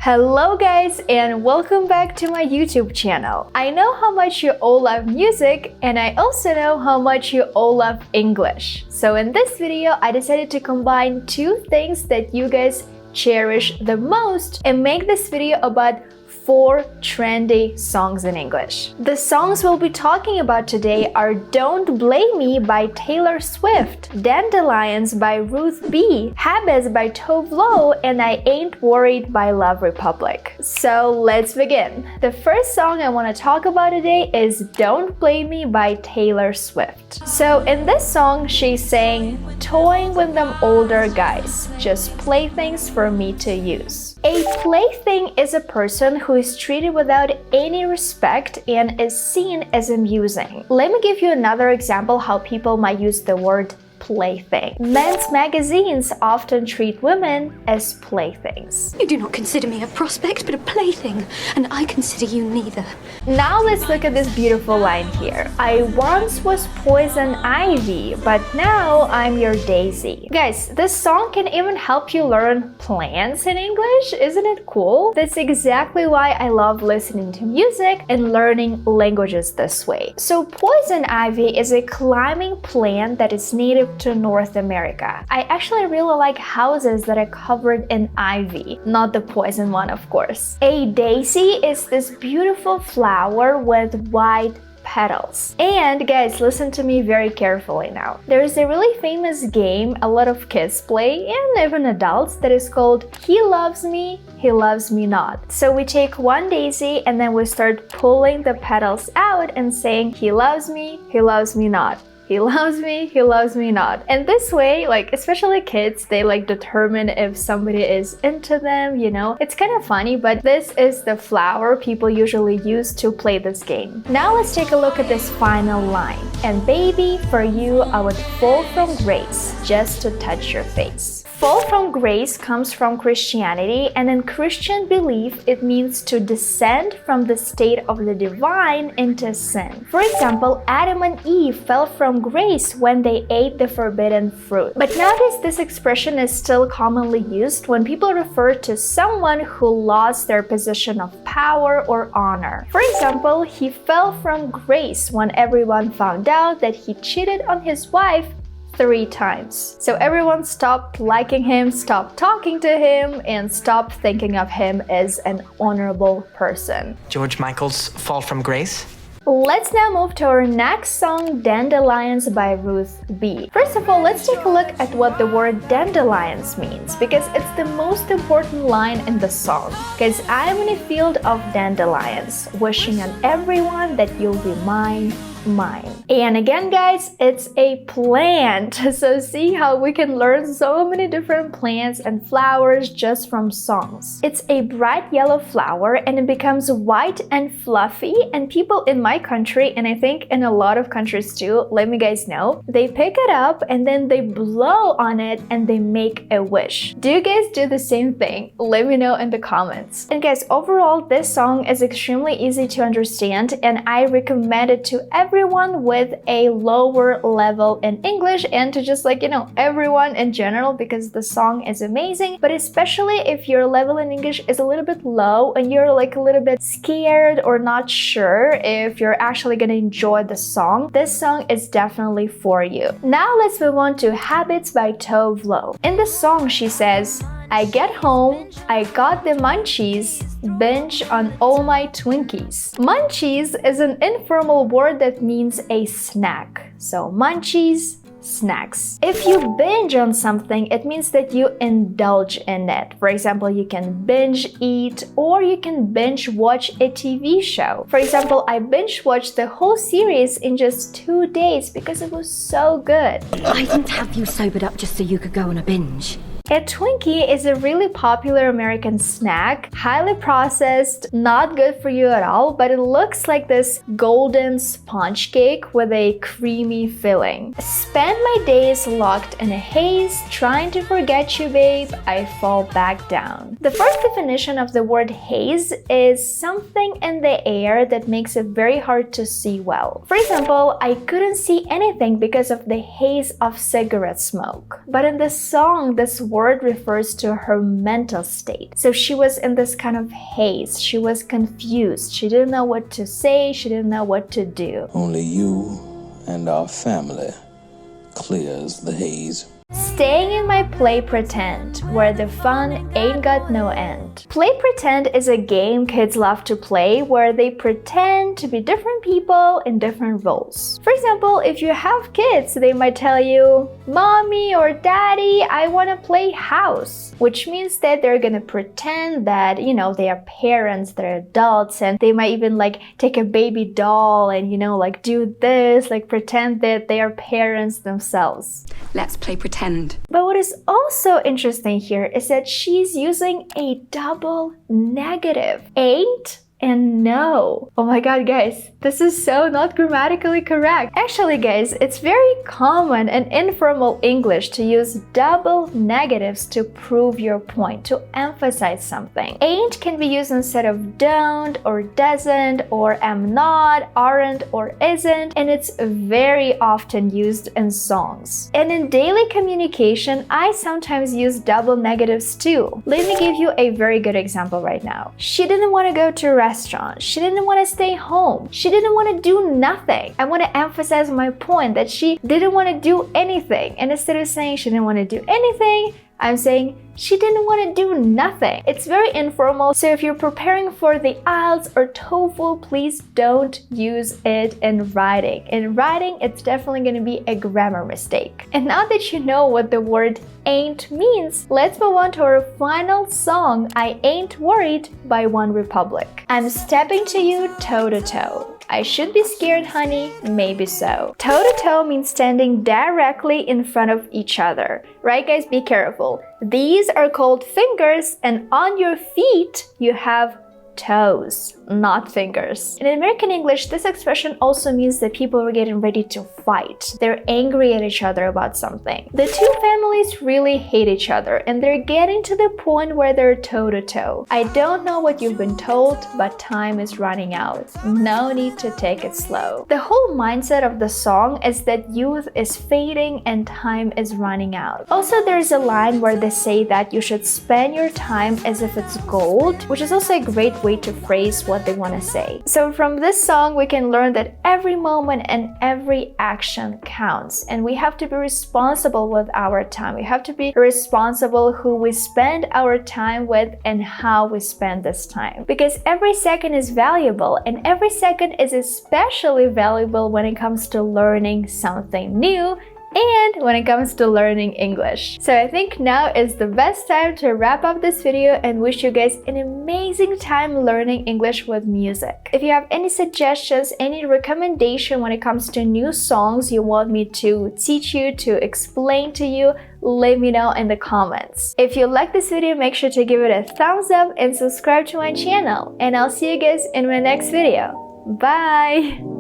Hello guys, and welcome back to my YouTube channel. I know how much you all love music, and I also know how much you all love English. So in this video, I decided to combine two things that you guys cherish the most and make this video about 4 trendy songs in English. The songs we'll be talking about today are Don't Blame Me by Taylor Swift, Dandelions by Ruth B, Habits by Tove, and I Ain't Worried by OneRepublic. So let's begin. The first song I want to talk about today is Don't Blame Me by Taylor Swift. So in this song, she's saying, toying with them older guys, just playthings for me to use. A plaything is a person who is treated without any respect and is seen as amusing. Let me give you another example how people might use the word plaything. Men's magazines often treat women as playthings. You do not consider me a prospect, but a plaything, and I consider you neither. Now let's look at this beautiful line here. I once was poison ivy, but now I'm your daisy. Guys, this song can even help you learn plants in English. Isn't it cool? That's exactly why I love listening to music and learning languages this way. So poison ivy is a climbing plant that is native to North America. I actually really like houses that are covered in ivy, not the poison one, of course. A daisy is this beautiful flower with white petals. And guys, listen to me very carefully now. There's a really famous game a lot of kids play, and even adults, that is called He Loves Me, He Loves Me Not. So we take one daisy and then we start pulling the petals out and saying, He loves me, He loves me not. He loves me, he loves me not. And this way, especially kids, they determine if somebody is into them, you know. It's kind of funny, but this is the flower people usually use to play this game. Now let's take a look at this final line. And baby, for you, I would fall from grace just to touch your face. Fall from grace comes from Christianity, and in Christian belief, it means to descend from the state of the divine into sin. For example, Adam and Eve fell from grace when they ate the forbidden fruit. But nowadays, this expression is still commonly used when people refer to someone who lost their position of power or honor. For example, he fell from grace when everyone found out that he cheated on his wife 3 times. So everyone stopped liking him, stopped talking to him, and stopped thinking of him as an honorable person. George Michael's Fall from Grace. Let's now move to our next song, Dandelions by Ruth B. First of all, let's take a look at what the word dandelions means, because it's the most important line in the song. Because I'm in a field of dandelions, wishing on everyone that you'll be mine. And again, guys, it's a plant. So see how we can learn so many different plants and flowers just from songs. It's a bright yellow flower and it becomes white and fluffy, and people in my country, and I think in a lot of countries too, let me guys know, they pick it up and then they blow on it and they make a wish. Do you guys do the same thing? Let me know in the comments. And guys, overall, this song is extremely easy to understand, and I recommend it to everyone with a lower level in English, and to just everyone in general, because the song is amazing. But especially if your level in English is a little bit low and you're a little bit scared or not sure if you're actually gonna enjoy the song, this song is definitely for you. Now let's move on to Habits by Tove. In the song, she says, I get home, I got the munchies, binge on all my Twinkies. Munchies is an informal word that means a snack. So munchies, snacks. If you binge on something, it means that you indulge in it. For example, you can binge eat, or you can binge watch a TV show. For example, I binge watched the whole series in just 2 days because it was so good. I didn't have you sobered up just so you could go on a binge. A Twinkie is a really popular American snack, highly processed, not good for you at all, but it looks like this golden sponge cake with a creamy filling. Spend my days locked in a haze, trying to forget you, babe, I fall back down. The first definition of the word haze is something in the air that makes it very hard to see well. For example, I couldn't see anything because of the haze of cigarette smoke. But in the song, this word refers to her mental state. So she was in this kind of haze. She was confused. She didn't know what to say. She didn't know what to do. Only you and our family clears the haze. Staying in my play pretend, where the fun ain't got no end. Play pretend is a game kids love to play where they pretend to be different people in different roles. For example, if you have kids, they might tell you, "Mommy or Daddy, I want to play house," which means that they're gonna pretend that, they are parents, they're adults, and they might even take a baby doll and, do this, pretend that they are parents themselves. Let's play pretend. But what is also interesting here is that she's using a double negative. Ain't and no. Oh my god, guys, this is so not grammatically correct. Actually, guys, it's very common in informal English to use double negatives to prove your point, to emphasize something. Ain't can be used instead of don't or doesn't or am not, aren't or isn't, and it's very often used in songs. And in daily communication, I sometimes use double negatives too. Let me give you a very good example right now. She didn't want to go to a restaurant. She didn't want to stay home. She didn't want to do nothing. I want to emphasize my point that she didn't want to do anything. And instead of saying she didn't want to do anything, I'm saying she didn't want to do nothing. It's very informal, so if you're preparing for the IELTS or TOEFL, please don't use it in writing. In writing, it's definitely going to be a grammar mistake. And now that you know what the word ain't means, let's move on to our final song, I Ain't Worried by OneRepublic. I'm stepping to you toe to toe. I should be scared, honey, maybe so. Toe to toe means standing directly in front of each other. Right, guys? Be careful. These are called fingers, and on your feet you have toes, not fingers. In American English, this expression also means that people are getting ready to fight. They're angry at each other about something. The two families really hate each other, and they're getting to the point where they're toe to toe. I don't know what you've been told, but time is running out. No need to take it slow. The whole mindset of the song is that youth is fading and time is running out. Also, there's a line where they say that you should spend your time as if it's gold, which is also a great way to phrase what they want to say. So from this song, we can learn that every moment and every action counts, and we have to be responsible with our time. We have to be responsible who we spend our time with and how we spend this time, because every second is valuable, and every second is especially valuable when it comes to learning something new and when it comes to learning English. So I think now is the best time to wrap up this video and wish you guys an amazing time learning English with music. If you have any suggestions, any recommendation when it comes to new songs you want me to teach you, to explain to you, let me know in the comments. If you like this video, make sure to give it a thumbs up and subscribe to my channel. And I'll see you guys in my next video. Bye!